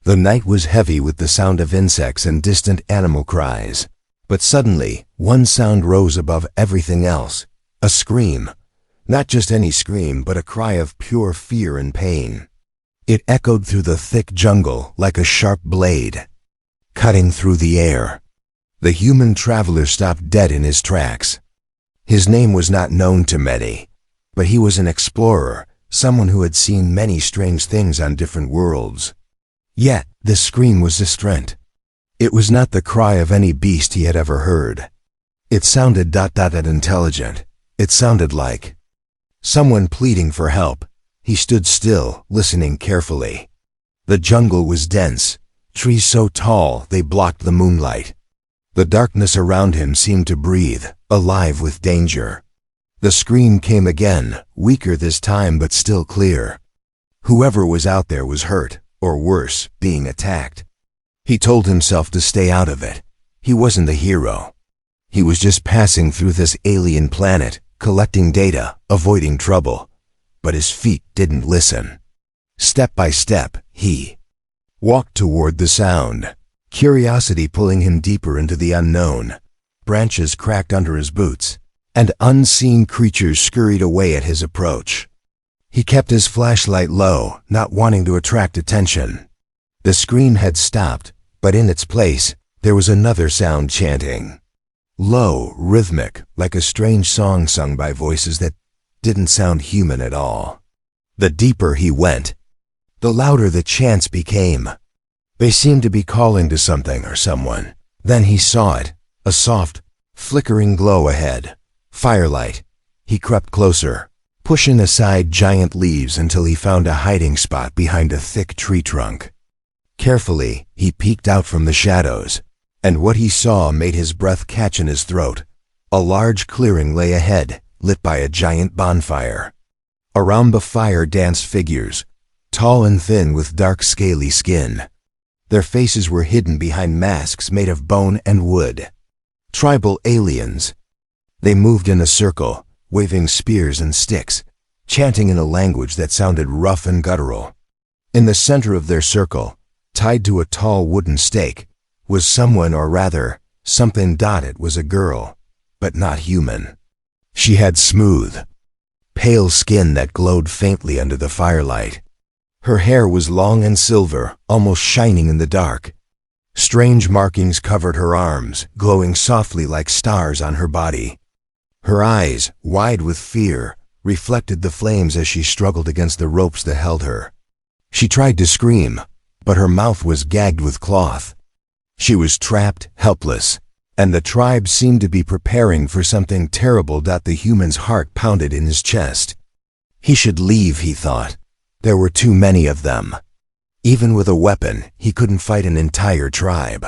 The night was heavy with the sound of insects and distant animal cries. But suddenly, one sound rose above everything else. A scream. Not just any scream, but a cry of pure fear and pain. It echoed through the thick jungle like a sharp blade, cutting through the air. The human traveler stopped dead in his tracks. His name was not known to many, but he was an explorer, someone who had seen many strange things on different worlds. Yet, this scream was distinct. It was not the cry of any beast he had ever heard. It sounded intelligent. It sounded like someone pleading for help. He stood still, listening carefully. The jungle was dense, trees so tall they blocked the moonlight. The darkness around him seemed to breathe, alive with danger. The scream came again, weaker this time but still clear. Whoever was out there was hurt, or worse, being attacked. He told himself to stay out of it. He wasn't a hero. He was just passing through this alien planet, collecting data, avoiding trouble. But his feet didn't listen. Step by step, he walked toward the sound, curiosity pulling him deeper into the unknown. Branches cracked under his boots, and unseen creatures scurried away at his approach. He kept his flashlight low, not wanting to attract attention. The scream had stopped, but in its place, there was another sound chanting. Low, rhythmic, like a strange song sung by voices that didn't sound human at all. The deeper he went, the louder the chants became. They seemed to be calling to something or someone. Then he saw it, a soft, flickering glow ahead. Firelight. He crept closer, pushing aside giant leaves until he found a hiding spot behind a thick tree trunk. Carefully, he peeked out from the shadows, and what he saw made his breath catch in his throat. A large clearing lay ahead, lit by a giant bonfire. Around the fire danced figures, tall and thin with dark scaly skin. Their faces were hidden behind masks made of bone and wood. Tribal aliens. They moved in a circle, waving spears and sticks, chanting in a language that sounded rough and guttural. In the center of their circle, tied to a tall wooden stake, was someone, or rather, something. It was a girl, but not human. She had smooth, pale skin that glowed faintly under the firelight. Her hair was long and silver, almost shining in the dark. Strange markings covered her arms, glowing softly like stars on her body. Her eyes, wide with fear, reflected the flames as she struggled against the ropes that held her. She tried to scream, but her mouth was gagged with cloth. She was trapped, helpless, and the tribe seemed to be preparing for something terrible. The human's heart pounded in his chest. He should leave, he thought. There were too many of them. Even with a weapon, he couldn't fight an entire tribe.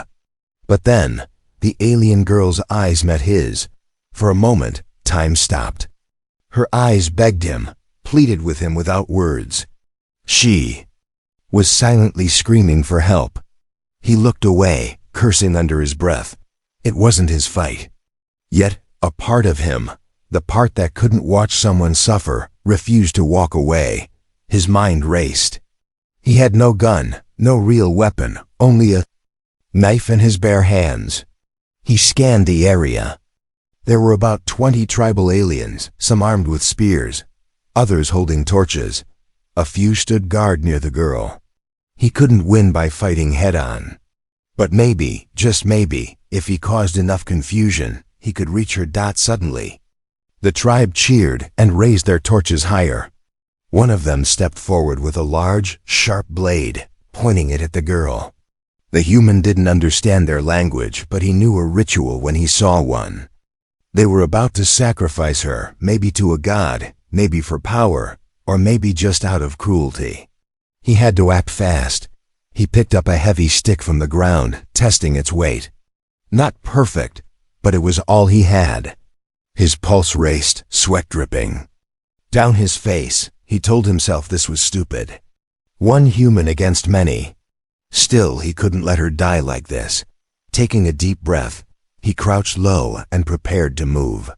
But then, the alien girl's eyes met his. For a moment, time stopped. Her eyes begged him, pleaded with him without words. She was silently screaming for help. He looked away, cursing under his breath. It wasn't his fight. Yet, a part of him, the part that couldn't watch someone suffer, refused to walk away. His mind raced. He had no gun, no real weapon, only a knife in his bare hands. He scanned the area. There were about 20 tribal aliens, some armed with spears, others holding torches. A few stood guard near the girl. He couldn't win by fighting head-on. But maybe, just maybe, if he caused enough confusion, he could reach her. Suddenly, the tribe cheered and raised their torches higher. One of them stepped forward with a large, sharp blade, pointing it at the girl. The human didn't understand their language, but he knew a ritual when he saw one. They were about to sacrifice her, maybe to a god, maybe for power, or maybe just out of cruelty. He had to act fast. He picked up a heavy stick from the ground, testing its weight. Not perfect, but it was all he had. His pulse raced, sweat dripping down his face. He told himself this was stupid. One human against many. Still, he couldn't let her die like this. Taking a deep breath, he crouched low and prepared to move.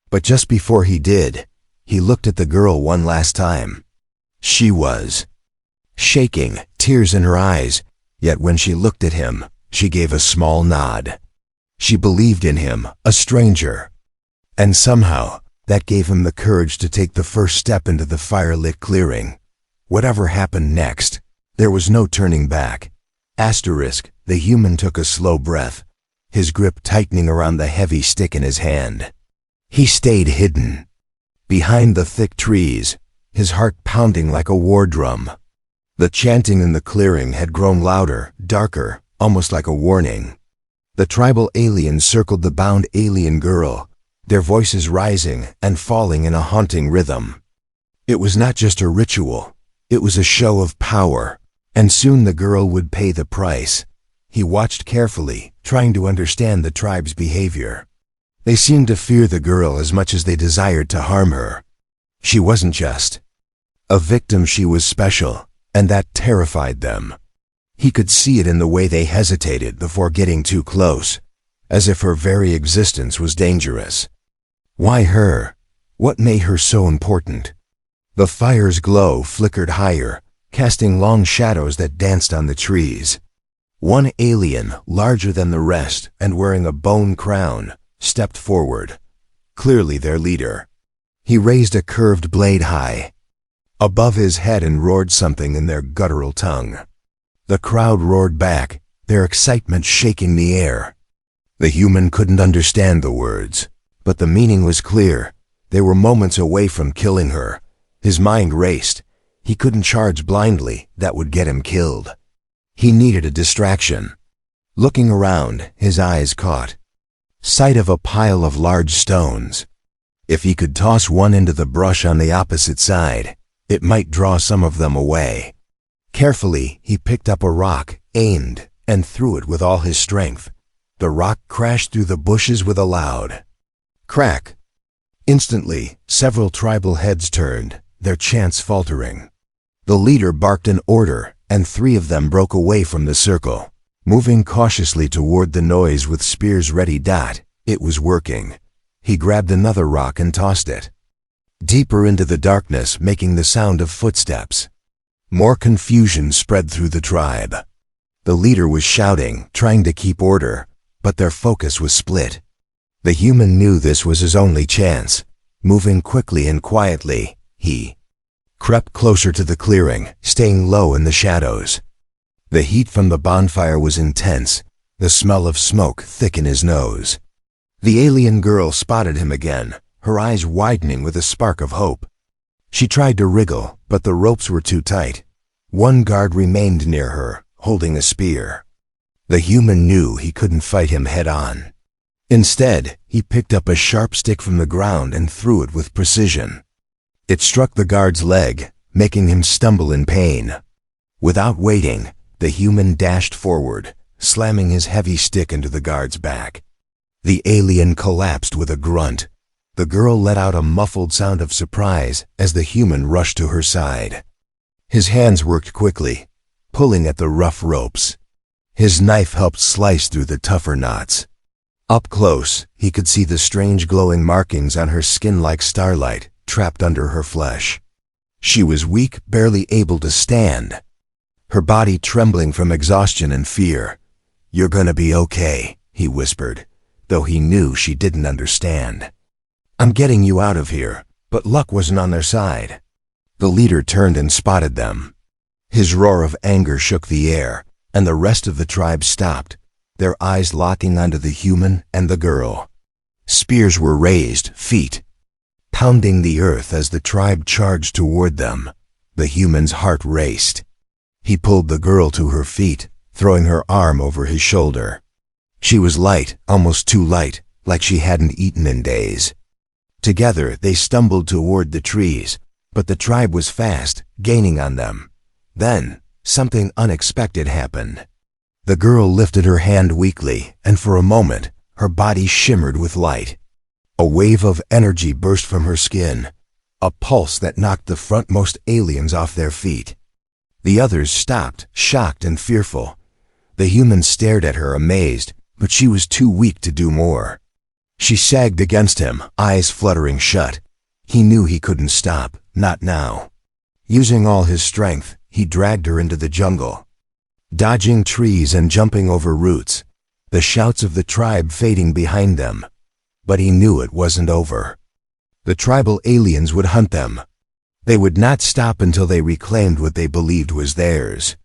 But just before he did, he looked at the girl one last time. She was shaking, tears in her eyes, Yet when she looked at him, she gave a small nod. She believed in him, a stranger. And somehow, that gave him the courage to take the first step into the fire-lit clearing. Whatever happened next, there was no turning back. The human took a slow breath, his grip tightening around the heavy stick in his hand. He stayed hidden, behind the thick trees, his heart pounding like a war drum. The chanting in the clearing had grown louder, darker, almost like a warning. The tribal aliens circled the bound alien girl, their voices rising and falling in a haunting rhythm. It was not just a ritual, it was a show of power, and soon the girl would pay the price. He watched carefully, trying to understand the tribe's behavior. They seemed to fear the girl as much as they desired to harm her. She wasn't just a victim, she was special, and that terrified them. He could see it in the way they hesitated before getting too close, as if her very existence was dangerous. Why her? What made her so important? The fire's glow flickered higher, casting long shadows that danced on the trees. One alien, larger than the rest and wearing a bone crown, stepped forward, clearly their leader. He raised a curved blade high above his head and roared something in their guttural tongue. The crowd roared back, their excitement shaking the air. The human couldn't understand the words, but the meaning was clear. They were moments away from killing her. His mind raced. He couldn't charge blindly, that would get him killed. He needed a distraction. Looking around, his eyes caught sight of a pile of large stones. If he could toss one into the brush on the opposite side, it might draw some of them away. Carefully, he picked up a rock, aimed, and threw it with all his strength. The rock crashed through the bushes with a loud crack. Instantly, several tribal heads turned, their chants faltering. The leader barked an order, and 3 of them broke away from the circle, moving cautiously toward the noise with spears ready. It was working. He grabbed another rock and tossed it deeper into the darkness, making the sound of footsteps. More confusion spread through the tribe. The leader was shouting, trying to keep order, but their focus was split. The human knew this was his only chance. Moving quickly and quietly, he crept closer to the clearing, staying low in the shadows. The heat from the bonfire was intense, the smell of smoke thick in his nose. The alien girl spotted him again, her eyes widening with a spark of hope. She tried to wriggle, but the ropes were too tight. One guard remained near her, holding a spear. The human knew he couldn't fight him head-on. Instead, he picked up a sharp stick from the ground and threw it with precision. It struck the guard's leg, making him stumble in pain. Without waiting, the human dashed forward, slamming his heavy stick into the guard's back. The alien collapsed with a grunt. The girl let out a muffled sound of surprise as the human rushed to her side. His hands worked quickly, pulling at the rough ropes. His knife helped slice through the tougher knots. Up close, he could see the strange glowing markings on her skin like starlight, trapped under her flesh. She was weak, barely able to stand, her body trembling from exhaustion and fear. "You're gonna be okay," he whispered, though he knew she didn't understand. "I'm getting you out of here," but luck wasn't on their side. The leader turned and spotted them. His roar of anger shook the air, and the rest of the tribe stopped, their eyes locking onto the human and the girl. Spears were raised, feet pounding the earth as the tribe charged toward them. The human's heart raced. He pulled the girl to her feet, throwing her arm over his shoulder. She was light, almost too light, like she hadn't eaten in days. Together, they stumbled toward the trees, but the tribe was fast, gaining on them. Then, something unexpected happened. The girl lifted her hand weakly, and for a moment, her body shimmered with light. A wave of energy burst from her skin, a pulse that knocked the frontmost aliens off their feet. The others stopped, shocked and fearful. The human stared at her, amazed, but she was too weak to do more. She sagged against him, eyes fluttering shut. He knew he couldn't stop, not now. Using all his strength, he dragged her into the jungle. dodging trees and jumping over roots, the shouts of the tribe fading behind them. But he knew it wasn't over. The tribal aliens would hunt them. They would not stop until they reclaimed what they believed was theirs.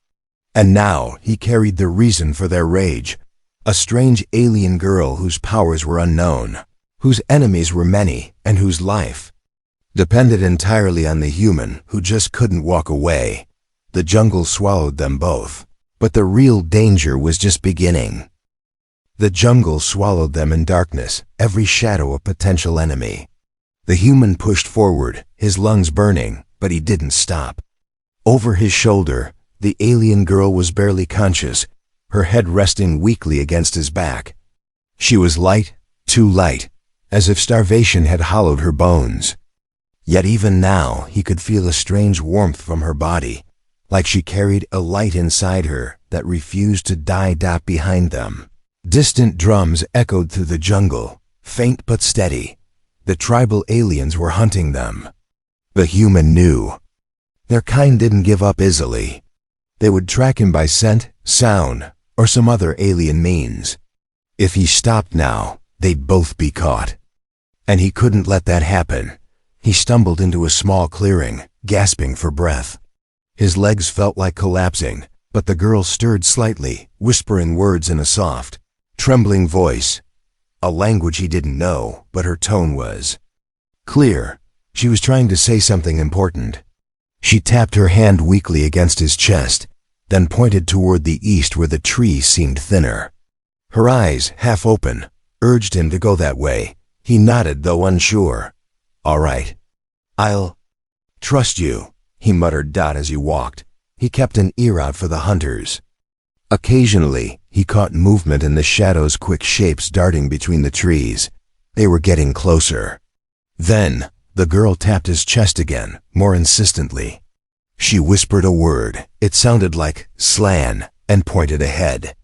And now he carried the reason for their rage, a strange alien girl whose powers were unknown, whose enemies were many, and whose life depended entirely on the human who just couldn't walk away. The jungle swallowed them both, but the real danger was just beginning. The jungle swallowed them in darkness, every shadow a potential enemy. The human pushed forward, his lungs burning, but he didn't stop. Over his shoulder, the alien girl was barely conscious, her head resting weakly against his back. She was light, too light, as if starvation had hollowed her bones. Yet even now he could feel a strange warmth from her body, like she carried a light inside her that refused to die. Behind them, distant drums echoed through the jungle, faint but steady. The tribal aliens were hunting them. The human knew. Their kind didn't give up easily. They would track him by scent, sound, or some other alien means. If he stopped now, they'd both be caught. And he couldn't let that happen. He stumbled into a small clearing, gasping for breath. His legs felt like collapsing, but the girl stirred slightly, whispering words in a soft, trembling voice. A language he didn't know, but her tone was clear. She was trying to say something important. She tapped her hand weakly against his chest, then pointed toward the east where the trees seemed thinner. Her eyes, half open, urged him to go that way. He nodded, though unsure. "All right. I'll trust you," he muttered. As he walked, he kept an ear out for the hunters. Occasionally, he caught movement in the shadows, quick shapes darting between the trees. They were getting closer. Then, the girl tapped his chest again, more insistently. She whispered a word. It sounded like slan, and pointed ahead.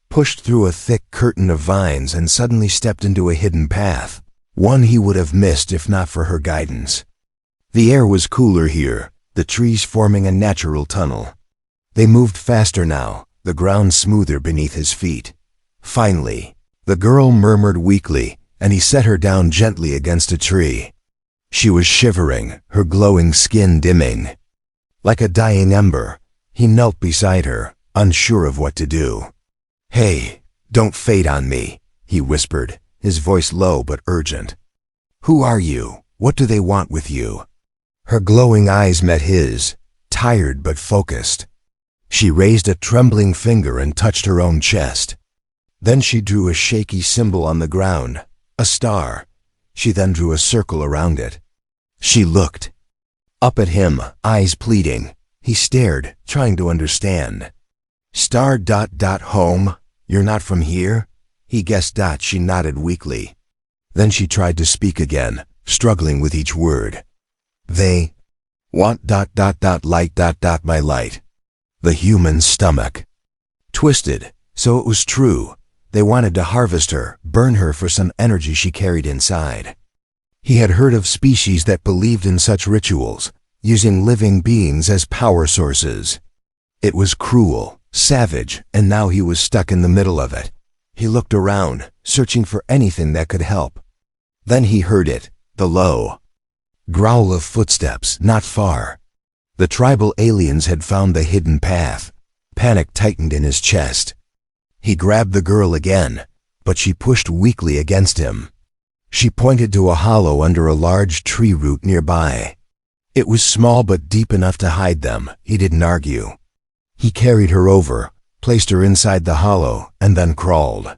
Pushed through a thick curtain of vines and suddenly stepped into a hidden path, one he would have missed if not for her guidance. The air was cooler here, the trees forming a natural tunnel. They moved faster now, the ground smoother beneath his feet. Finally, the girl murmured weakly, and he set her down gently against a tree. She was shivering, her glowing skin dimming. Like a dying ember, he knelt beside her, unsure of what to do. "Hey, don't fade on me," he whispered, his voice low but urgent. "Who are you? What do they want with you?" Her glowing eyes met his, tired but focused. She raised a trembling finger and touched her own chest. Then she drew a shaky symbol on the ground, a star. She then drew a circle around it. She looked up at him, eyes pleading. He stared, trying to understand. "Star home? You're not from here?" He guessed. She nodded weakly. Then she tried to speak again, struggling with each word. "They want light my light." The human's stomach twisted. So it was true. They wanted to harvest her, burn her for some energy she carried inside. He had heard of species that believed in such rituals, using living beings as power sources. It was cruel, savage, and now he was stuck in the middle of it. He looked around, searching for anything that could help. Then he heard it, the low growl of footsteps, not far. The tribal aliens had found the hidden path. Panic tightened in his chest. He grabbed the girl again, but she pushed weakly against him. She pointed to a hollow under a large tree root nearby. It was small but deep enough to hide them. He didn't argue. He carried her over, placed her inside the hollow, and then crawled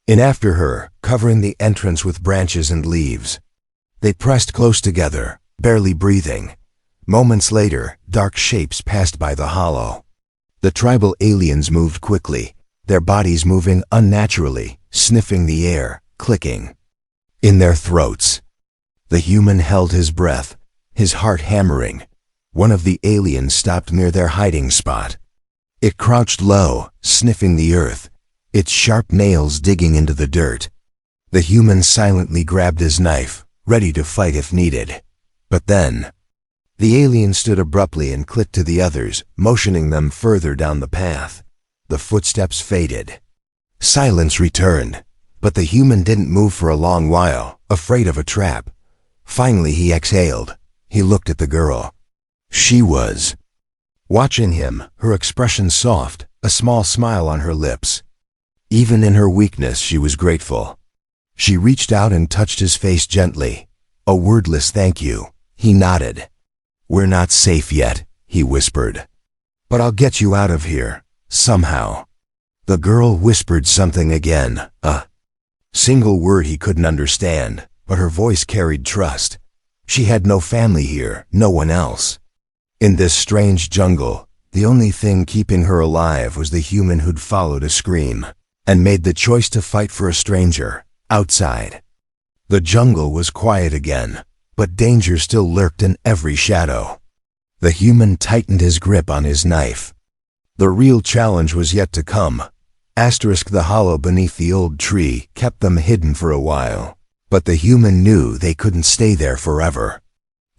in after her, covering the entrance with branches and leaves. They pressed close together, barely breathing. Moments later, dark shapes passed by the hollow. The tribal aliens moved quickly, their bodies moving unnaturally, sniffing the air, clicking in their throats. The human held his breath, his heart hammering. One of the aliens stopped near their hiding spot. It crouched low, sniffing the earth, its sharp nails digging into the dirt. The human silently grabbed his knife, ready to fight if needed. But then, the alien stood abruptly and clicked to the others, motioning them further down the path. The footsteps faded. Silence returned, but the human didn't move for a long while, afraid of a trap. Finally he exhaled. He looked at the girl. She was watching him, her expression soft, a small smile on her lips. Even in her weakness she was grateful. She reached out and touched his face gently. A wordless thank you. He nodded. "We're not safe yet," he whispered. "But I'll get you out of here, somehow." The girl whispered something again, a single word he couldn't understand, but her voice carried trust. She had no family here, no one else. In this strange jungle, the only thing keeping her alive was the human who'd followed a scream and made the choice to fight for a stranger, outside. The jungle was quiet again, but danger still lurked in every shadow. The human tightened his grip on his knife. The real challenge was yet to come. The hollow beneath the old tree kept them hidden for a while, but the human knew they couldn't stay there forever.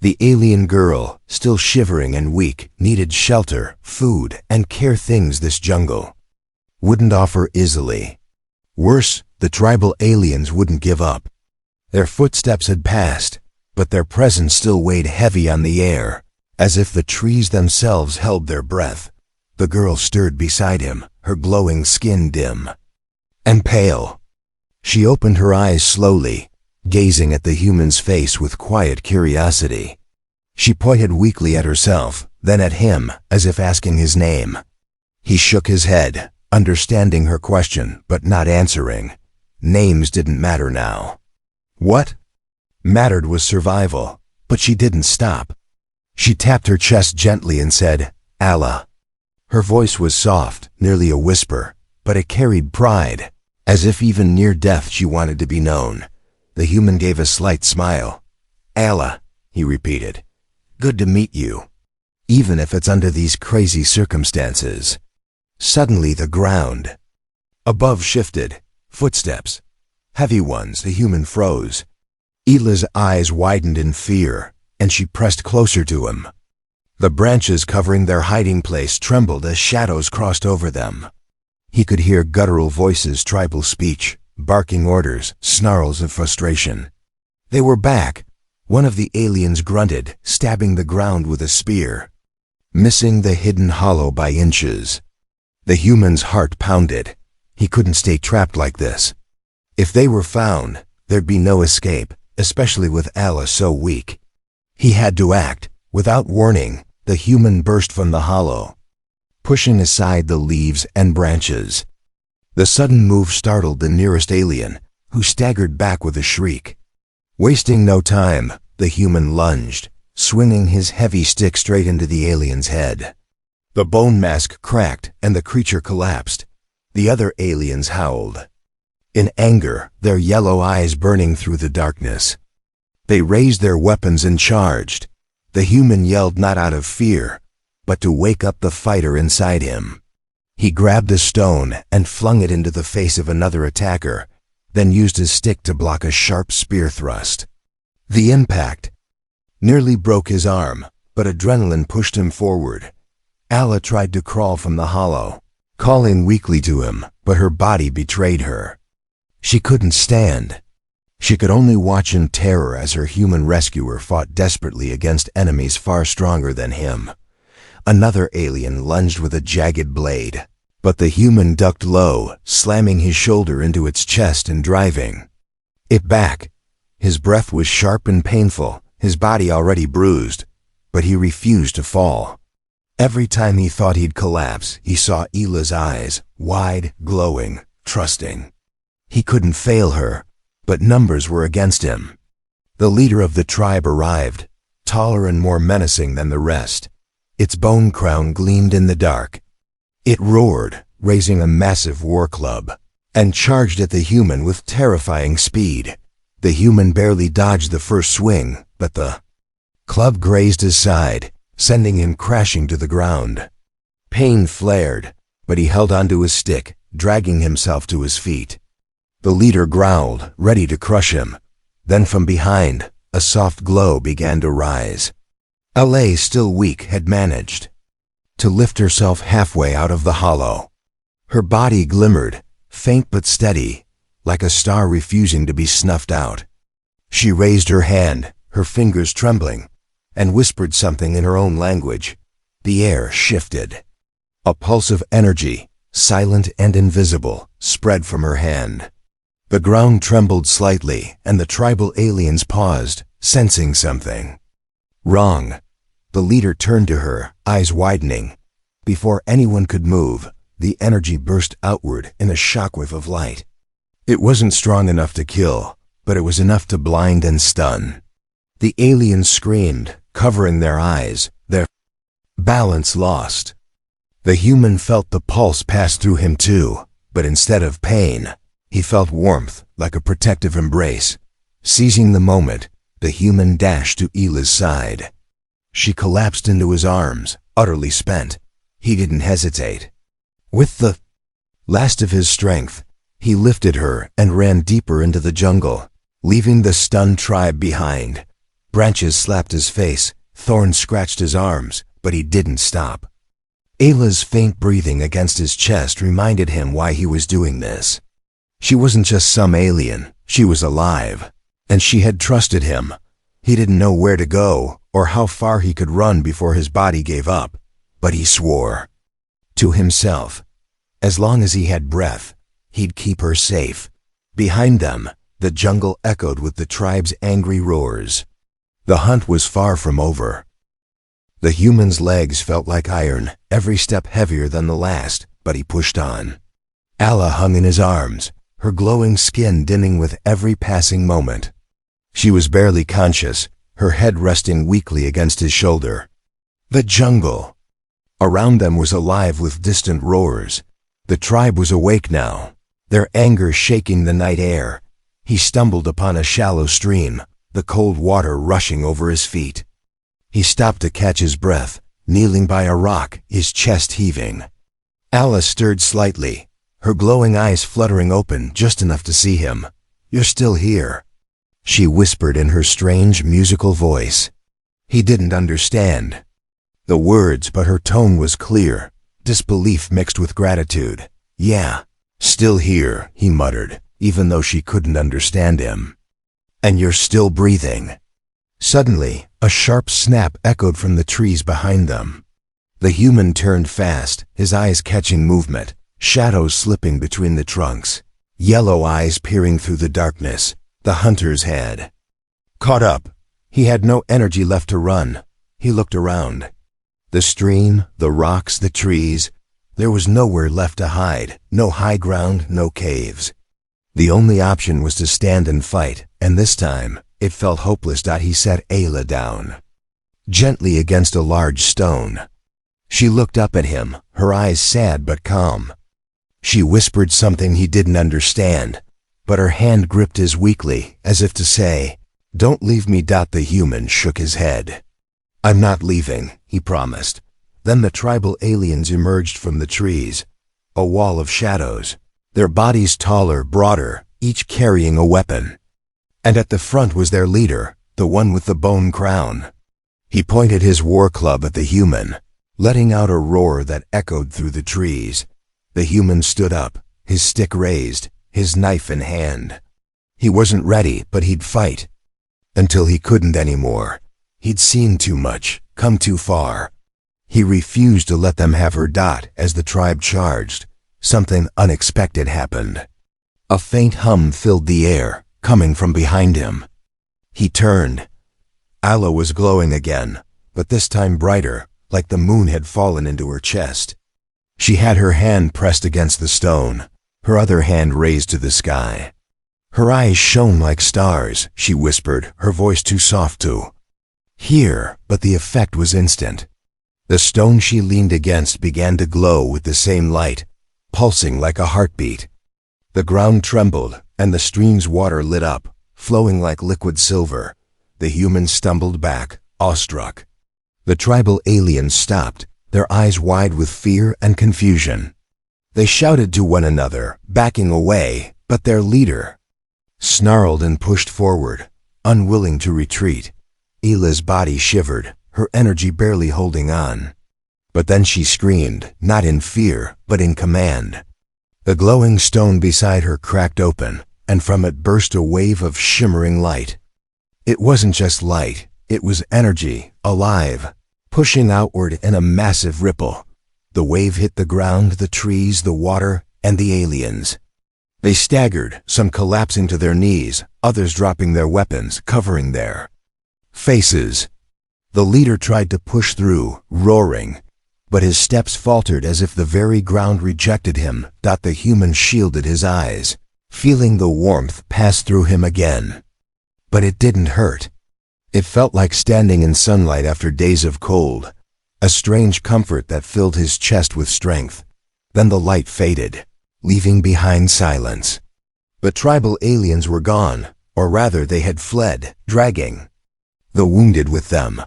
The alien girl, still shivering and weak, needed shelter, food, and care, things this jungle wouldn't offer easily. Worse, the tribal aliens wouldn't give up. Their footsteps had passed, but their presence still weighed heavy on the air, as if the trees themselves held their breath. The girl stirred beside him, her glowing skin dim and pale. She opened her eyes slowly, gazing at the human's face with quiet curiosity. She pointed weakly at herself, then at him, as if asking his name. He shook his head, understanding her question, but not answering. Names didn't matter now. What mattered was survival, but she didn't stop. She tapped her chest gently and said, "Allah." Her voice was soft, nearly a whisper, but it carried pride, as if even near death she wanted to be known. The human gave a slight smile. "Allah," he repeated. "Good to meet you, even if it's under these crazy circumstances." Suddenly the ground above shifted. Footsteps, heavy ones. The human froze. Ila's eyes widened in fear, and she pressed closer to him. The branches covering their hiding place trembled as shadows crossed over them. He could hear guttural voices, tribal speech, barking orders, snarls of frustration. They were back. One of the aliens grunted, stabbing the ground with a spear, missing the hidden hollow by inches. The human's heart pounded. He couldn't stay trapped like this. If they were found, there'd be no escape, especially with Allah so weak. He had to act. Without warning, the human burst from the hollow, pushing aside the leaves and branches. The sudden move startled the nearest alien, who staggered back with a shriek. Wasting no time, the human lunged, swinging his heavy stick straight into the alien's head. The bone mask cracked and the creature collapsed. The other aliens howled in anger, their yellow eyes burning through the darkness. They raised their weapons and charged. The human yelled not out of fear, but to wake up the fighter inside him. He grabbed a stone and flung it into the face of another attacker, then used his stick to block a sharp spear thrust. The impact nearly broke his arm, but adrenaline pushed him forward. Allah tried to crawl from the hollow, calling weakly to him, but her body betrayed her. She couldn't stand. She could only watch in terror as her human rescuer fought desperately against enemies far stronger than him. Another alien lunged with a jagged blade, but the human ducked low, slamming his shoulder into its chest and driving it back. His breath was sharp and painful, his body already bruised, but he refused to fall. Every time he thought he'd collapse, he saw Ila's eyes, wide, glowing, trusting. He couldn't fail her, but numbers were against him. The leader of the tribe arrived, taller and more menacing than the rest. Its bone crown gleamed in the dark. It roared, raising a massive war club, and charged at the human with terrifying speed. The human barely dodged the first swing, but the club grazed his side, sending him crashing to the ground. Pain flared, but he held onto his stick, dragging himself to his feet. The leader growled, ready to crush him. Then from behind, a soft glow began to rise. Allah, still weak, had managed to lift herself halfway out of the hollow. Her body glimmered, faint but steady, like a star refusing to be snuffed out. She raised her hand, her fingers trembling, and whispered something in her own language. The air shifted. A pulse of energy, silent and invisible, spread from her hand. The ground trembled slightly, and the tribal aliens paused, sensing something wrong. The leader turned to her, eyes widening. Before anyone could move, the energy burst outward in a shockwave of light. It wasn't strong enough to kill, but it was enough to blind and stun. The aliens screamed, covering their eyes, their balance lost. The human felt the pulse pass through him too, but instead of pain, he felt warmth, like a protective embrace. Seizing the moment, the human dashed to Ela's side. She collapsed into his arms, utterly spent. He didn't hesitate. With the last of his strength, he lifted her and ran deeper into the jungle, leaving the stunned tribe behind. Branches slapped his face, thorns scratched his arms, but he didn't stop. Ayla's faint breathing against his chest reminded him why he was doing this. She wasn't just some alien, she was alive, and she had trusted him. He didn't know where to go or how far he could run before his body gave up, but he swore to himself, as long as he had breath, he'd keep her safe. Behind them, the jungle echoed with the tribe's angry roars. The hunt was far from over. The human's legs felt like iron, every step heavier than the last, but he pushed on. Alla hung in his arms, her glowing skin dimming with every passing moment. She was barely conscious, her head resting weakly against his shoulder. The jungle around them was alive with distant roars. The tribe was awake now, their anger shaking the night air. He stumbled upon a shallow stream, the cold water rushing over his feet. He stopped to catch his breath, kneeling by a rock, his chest heaving. Alla stirred slightly, her glowing eyes fluttering open just enough to see him. "You're still here," she whispered in her strange musical voice. He didn't understand the words, but her tone was clear, disbelief mixed with gratitude. "Yeah, still here," he muttered, even though she couldn't understand him. "And you're still breathing." Suddenly, a sharp snap echoed from the trees behind them. The human turned fast, his eyes catching movement, shadows slipping between the trunks, yellow eyes peering through the darkness. The hunters had caught up. He had no energy left to run. He looked around. The stream, the rocks, the trees. There was nowhere left to hide, no high ground, no caves. The only option was to stand and fight, and this time, it felt hopeless. He set Ayla down gently against a large stone. She looked up at him, her eyes sad but calm. She whispered something he didn't understand, but her hand gripped his weakly, as if to say, "Don't leave me." The human shook his head. "I'm not leaving," he promised. Then the tribal aliens emerged from the trees, a wall of shadows, their bodies taller, broader, each carrying a weapon. And at the front was their leader, the one with the bone crown. He pointed his war club at the human, letting out a roar that echoed through the trees. The human stood up, his stick raised, his knife in hand. He wasn't ready, but he'd fight. Until he couldn't anymore. He'd seen too much, come too far. He refused to let them have her. As the tribe charged, something unexpected happened. A faint hum filled the air, coming from behind him. He turned. Alla was glowing again, but this time brighter, like the moon had fallen into her chest. She had her hand pressed against the stone, her other hand raised to the sky. Her eyes shone like stars, she whispered, her voice too soft to hear, but the effect was instant. The stone she leaned against began to glow with the same light, pulsing like a heartbeat. The ground trembled, and the stream's water lit up, flowing like liquid silver. The humans stumbled back, awestruck. The tribal aliens stopped, their eyes wide with fear and confusion. They shouted to one another, backing away, but their leader snarled and pushed forward, unwilling to retreat. Ela's body shivered, her energy barely holding on. But then she screamed, not in fear, but in command. The glowing stone beside her cracked open, and from it burst a wave of shimmering light. It wasn't just light, it was energy, alive, pushing outward in a massive ripple. The wave hit the ground, the trees, the water, and the aliens. They staggered, some collapsing to their knees, others dropping their weapons, covering their faces. The leader tried to push through, roaring, but his steps faltered as if the very ground rejected him. The human shielded his eyes, feeling the warmth pass through him again. But it didn't hurt. It felt like standing in sunlight after days of cold, a strange comfort that filled his chest with strength. Then the light faded, leaving behind silence. The tribal aliens were gone, or rather they had fled, dragging the wounded with them.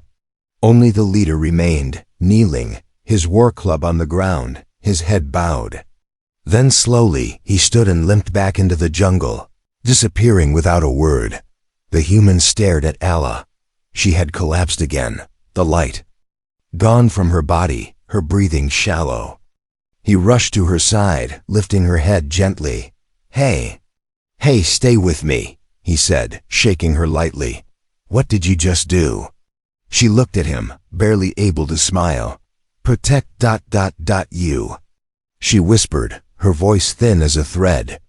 Only the leader remained, kneeling, his war club on the ground, his head bowed. Then slowly he stood and limped back into the jungle, disappearing without a word. The human stared at Allah. She had collapsed again, the light gone from her body, her breathing shallow. He rushed to her side, lifting her head gently. Hey, stay with me," he said, shaking her lightly. "What did you just do?" She looked at him, barely able to smile. "Protect you," she whispered, her voice thin as a thread.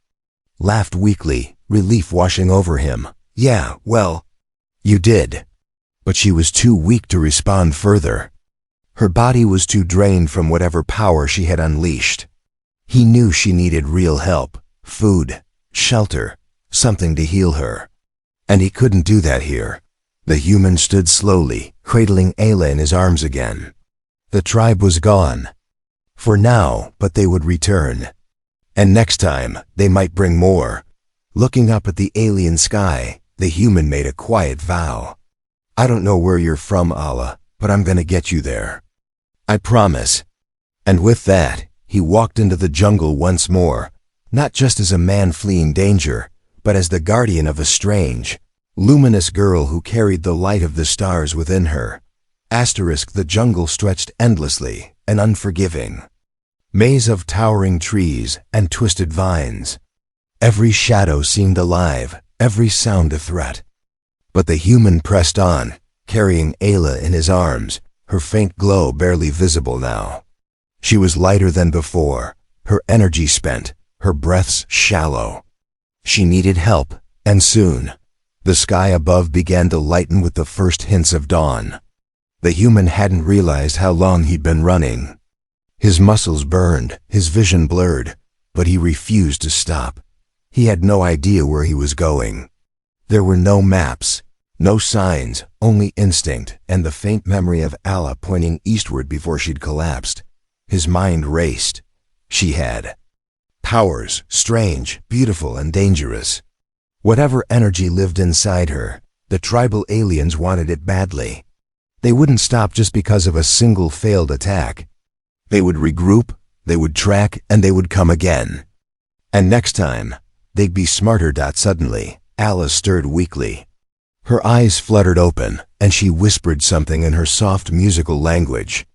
Laughed weakly, relief washing over him. "Yeah, well, you did." But she was too weak to respond further. Her body was too drained from whatever power she had unleashed. He knew she needed real help, food, shelter, something to heal her. And he couldn't do that here. The human stood slowly, cradling Ayla in his arms again. The tribe was gone. For now, but they would return. And next time, they might bring more. Looking up at the alien sky, the human made a quiet vow. "I don't know where you're from, Allah, but I'm gonna get you there. I promise." And with that, he walked into the jungle once more, not just as a man fleeing danger, but as the guardian of a strange, luminous girl who carried the light of the stars within her. The jungle stretched endlessly and unforgiving. Maze of towering trees and twisted vines. Every shadow seemed alive, every sound a threat. But the human pressed on, carrying Ayla in his arms, her faint glow barely visible now. She was lighter than before, her energy spent, her breaths shallow. She needed help, and soon. The sky above began to lighten with the first hints of dawn. The human hadn't realized how long he'd been running. His muscles burned, his vision blurred, but he refused to stop. He had no idea where he was going. There were no maps, no signs, only instinct and the faint memory of Allah pointing eastward before she'd collapsed. His mind raced. She had powers, strange, beautiful, and dangerous. Whatever energy lived inside her, the tribal aliens wanted it badly. They wouldn't stop just because of a single failed attack. They would regroup, they would track, and they would come again. And next time, they'd be smarter. Suddenly, Alice stirred weakly. Her eyes fluttered open, and she whispered something in her soft musical language.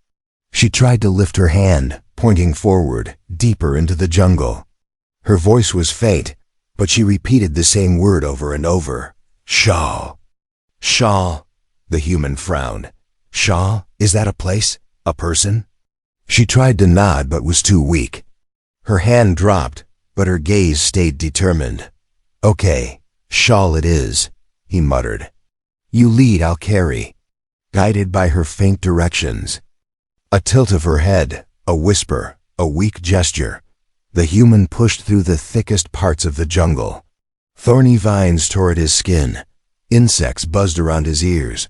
She tried to lift her hand, pointing forward, deeper into the jungle. Her voice was faint, but she repeated the same word over and over. "Shal. Shal." The human frowned. "Shal? Is that a place? A person?" She tried to nod but was too weak. Her hand dropped, but her gaze stayed determined. "Okay, Shal it is," he muttered. "You lead, I'll carry." Guided by her faint directions. A tilt of her head, a whisper, a weak gesture. The human pushed through the thickest parts of the jungle. Thorny vines tore at his skin. Insects buzzed around his ears,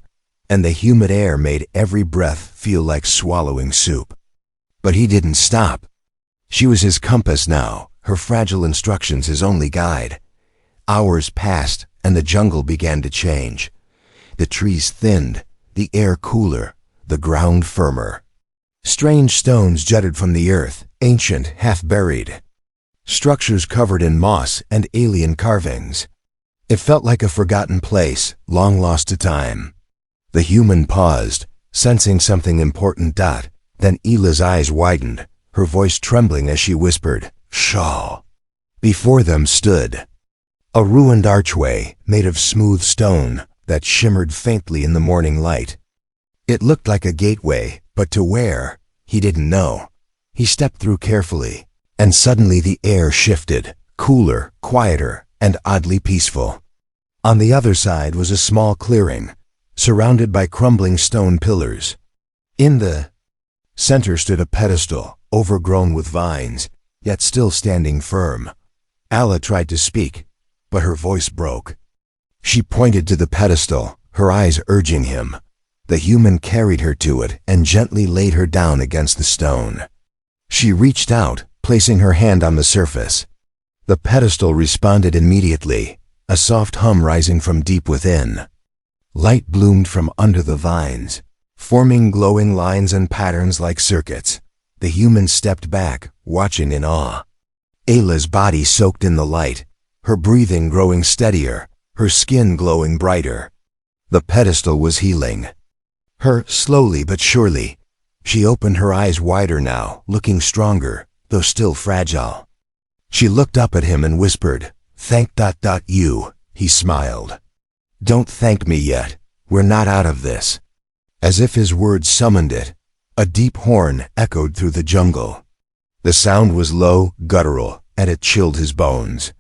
and the humid air made every breath feel like swallowing soup. But he didn't stop. She was his compass now, her fragile instructions his only guide. Hours passed, and the jungle began to change. The trees thinned, the air cooler, the ground firmer. Strange stones jutted from the earth, ancient, half-buried. Structures covered in moss and alien carvings. It felt like a forgotten place, long lost to time. The human paused, sensing something important. Then Ela's eyes widened, her voice trembling as she whispered, Shaw. Before them stood a ruined archway made of smooth stone that shimmered faintly in the morning light. It looked like a gateway, but to where, he didn't know. He stepped through carefully, and suddenly the air shifted, cooler, quieter, and oddly peaceful. On the other side was a small clearing, surrounded by crumbling stone pillars. In the center stood a pedestal, overgrown with vines, yet still standing firm. Alla tried to speak, but her voice broke. She pointed to the pedestal, her eyes urging him. The human carried her to it and gently laid her down against the stone. She reached out, placing her hand on the surface. The pedestal responded immediately, a soft hum rising from deep within. Light bloomed from under the vines, forming glowing lines and patterns like circuits. The human stepped back, watching in awe. Ayla's body soaked in the light, her breathing growing steadier, her skin glowing brighter. The pedestal was healing her slowly but surely. She opened her eyes wider now, looking stronger, though still fragile. She looked up at him and whispered, "Thank you." He smiled. "Don't thank me yet. We're not out of this." As if his words summoned it, a deep horn echoed through the jungle. The sound was low, guttural, and it chilled his bones.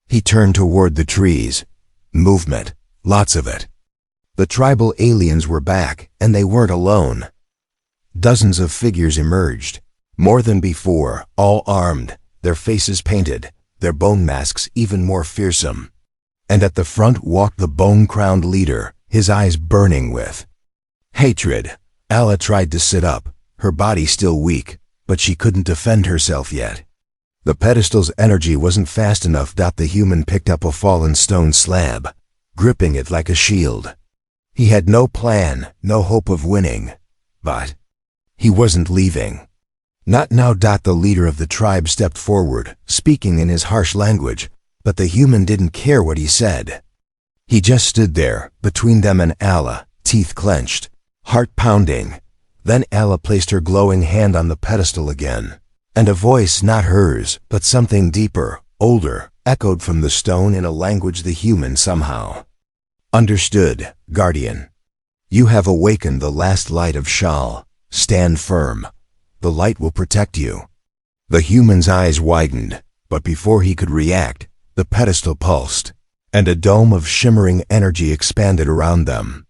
He turned toward the trees. Movement, lots of it. The tribal aliens were back, and they weren't alone. Dozens of figures emerged, more than before, all armed, their faces painted, their bone masks even more fearsome. And at the front walked the bone-crowned leader, his eyes burning with hatred. Alla tried to sit up, her body still weak, but she couldn't defend herself yet. The pedestal's energy wasn't fast enough. The human picked up a fallen stone slab, gripping it like a shield. He had no plan, no hope of winning. But he wasn't leaving. Not now. The leader of the tribe stepped forward, speaking in his harsh language, but the human didn't care what he said. He just stood there, between them and Alla, teeth clenched, heart pounding. Then Alla placed her glowing hand on the pedestal again, and a voice not hers, but something deeper, older, echoed from the stone in a language the human somehow understood. "Guardian, you have awakened the last light of Shal. Stand firm. The light will protect you." The human's eyes widened, but before he could react, the pedestal pulsed, and a dome of shimmering energy expanded around them.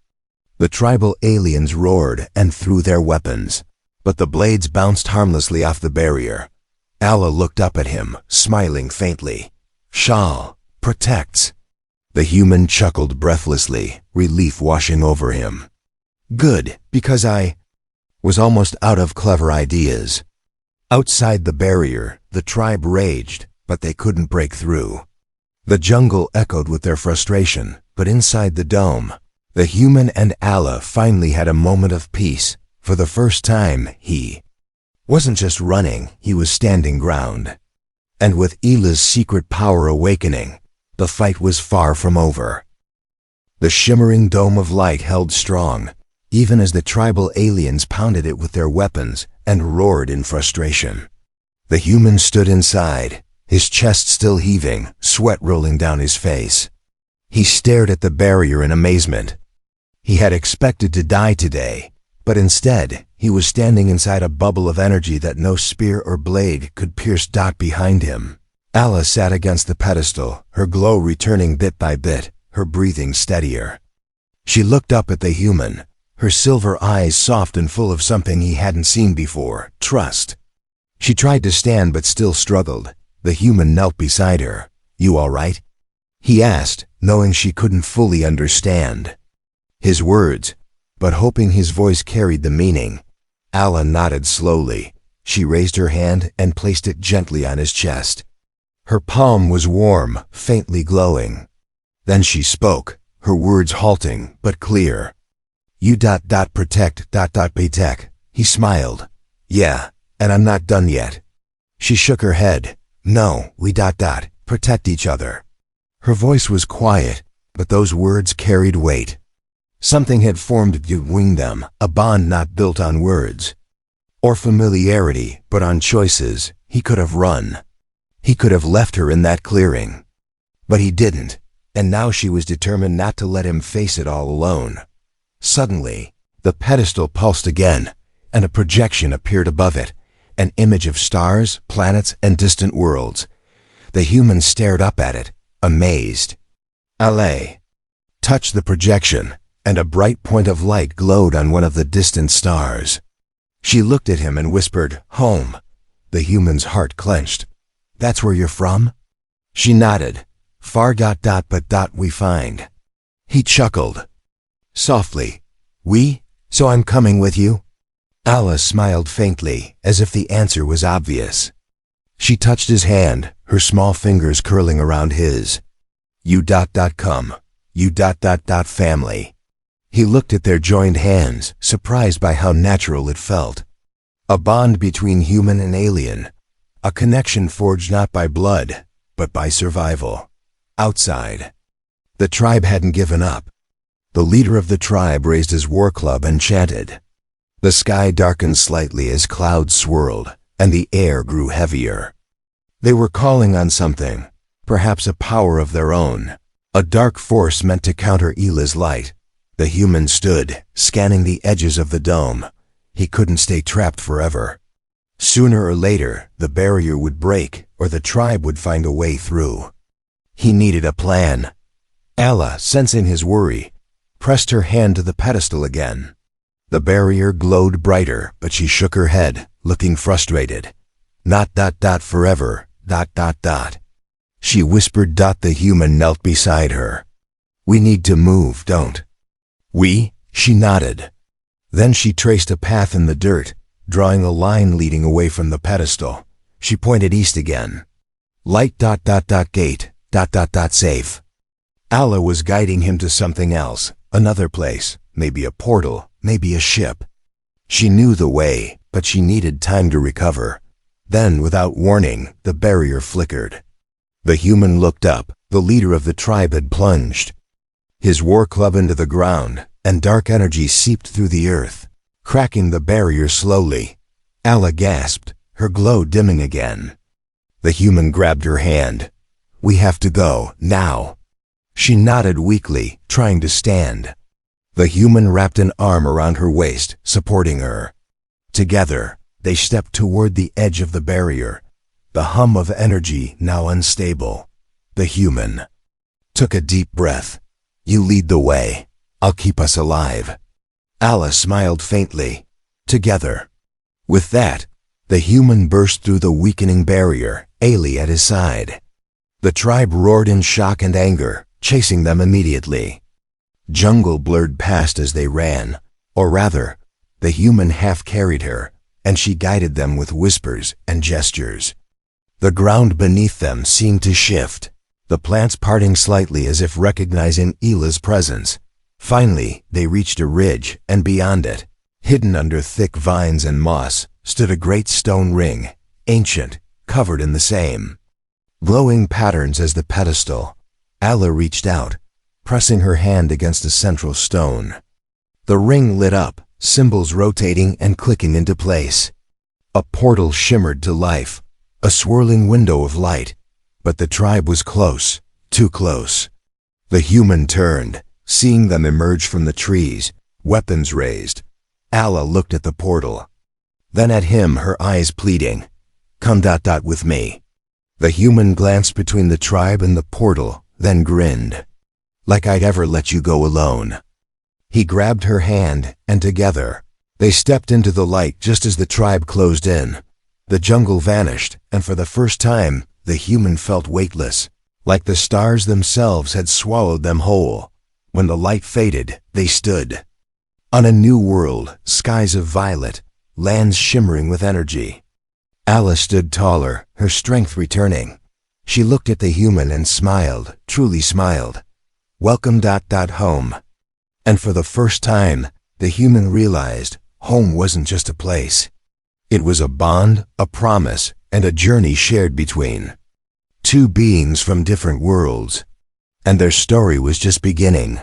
The tribal aliens roared and threw their weapons, but the blades bounced harmlessly off the barrier. Alla looked up at him, smiling faintly. "Shal protects." The human chuckled breathlessly, relief washing over him. "Good, because I was almost out of clever ideas." Outside the barrier, the tribe raged, but they couldn't break through. The jungle echoed with their frustration, but inside the dome, the human and Alla finally had a moment of peace. For the first time, he wasn't just running, he was standing ground. And with Ayla's secret power awakening, the fight was far from over. The shimmering dome of light held strong, even as the tribal aliens pounded it with their weapons and roared in frustration. The human stood inside, his chest still heaving, sweat rolling down his face. He stared at the barrier in amazement. He had expected to die today, but instead, he was standing inside a bubble of energy that no spear or blade could pierce. Behind him, Alla sat against the pedestal, her glow returning bit by bit, her breathing steadier. She looked up at the human, her silver eyes soft and full of something he hadn't seen before, trust. She tried to stand but still struggled. The human knelt beside her. "You all right?" he asked, knowing she couldn't fully understand his words, but hoping his voice carried the meaning. Alla nodded slowly. She raised her hand and placed it gently on his chest. Her palm was warm, faintly glowing. Then she spoke, her words halting but clear. "You protect Baytek." He smiled. "Yeah, and I'm not done yet." She shook her head. "No, we protect each other." Her voice was quiet, but those words carried weight. Something had formed between them, a bond not built on words or familiarity, but on choices. He could have run, He could have left her in that clearing. But he didn't, and now she was determined not to let him face it all alone. Suddenly, the pedestal pulsed again, and a projection appeared above it, an image of stars, planets, and distant worlds. The human stared up at it, amazed. Allez! Touched the projection, and a bright point of light glowed on one of the distant stars. She looked at him and whispered, "Home." The human's heart clenched. "That's where you're from?" She nodded. "Far ... but ... we find." He chuckled. Softly, "We? So I'm coming with you?" Allah smiled faintly, as if the answer was obvious. She touched his hand, her small fingers curling around his. "You ... come. You ... family." He looked at their joined hands, surprised by how natural it felt. A bond between human and alien. A connection forged not by blood, but by survival. Outside. The tribe hadn't given up. The leader of the tribe raised his war club and chanted. The sky darkened slightly as clouds swirled, and the air grew heavier. They were calling on something, perhaps a power of their own, a dark force meant to counter Ila's light. The human stood, scanning the edges of the dome. He couldn't stay trapped forever. Sooner or later, the barrier would break, or the tribe would find a way through. He needed a plan. Allah, sensing his worry, pressed her hand to the pedestal again. The barrier glowed brighter, but she shook her head, looking frustrated. "Not ... forever ... She whispered. The human knelt beside her. "We need to move, don't we?" She nodded. Then she traced a path in the dirt, drawing a line leading away from the pedestal. She pointed east again. "Light ... gate ... safe." Allah was guiding him to something else, another place, maybe a portal, maybe a ship. She knew the way, but she needed time to recover. Then, without warning, the barrier flickered. The human looked up. The leader of the tribe had plunged, his war club into the ground, and dark energy seeped through the earth, cracking the barrier slowly. Allah gasped, her glow dimming again. The human grabbed her hand. "We have to go, now." She nodded weakly, trying to stand. The human wrapped an arm around her waist, supporting her. Together, they stepped toward the edge of the barrier, the hum of energy now unstable. The human took a deep breath. "You lead the way. I'll keep us alive." Allah smiled faintly. Together. With that, the human burst through the weakening barrier, Ali at his side. The tribe roared in shock and anger, chasing them immediately. Jungle blurred past as they ran, or rather, the human half-carried her, and she guided them with whispers and gestures. The ground beneath them seemed to shift, the plants parting slightly as if recognizing Ila's presence. Finally, they reached a ridge, and beyond it, hidden under thick vines and moss, stood a great stone ring, ancient, covered in the same glowing patterns as the pedestal. Allah reached out, pressing her hand against a central stone. The ring lit up, symbols rotating and clicking into place. A portal shimmered to life, a swirling window of light. But the tribe was close, too close. The human turned, seeing them emerge from the trees, weapons raised. Allah looked at the portal. Then at him, her eyes pleading. "Come ... with me." The human glanced between the tribe and the portal, then grinned. "Like I'd ever let you go alone." He grabbed her hand, and together, they stepped into the light just as the tribe closed in. The jungle vanished, and for the first time, the human felt weightless, like the stars themselves had swallowed them whole. When the light faded, they stood on a new world, skies of violet, lands shimmering with energy. Allah stood taller, her strength returning. She looked at the human and smiled, truly smiled. "Welcome ... home." And for the first time, the human realized home wasn't just a place. It was a bond, a promise, and a journey shared between two beings from different worlds. And their story was just beginning.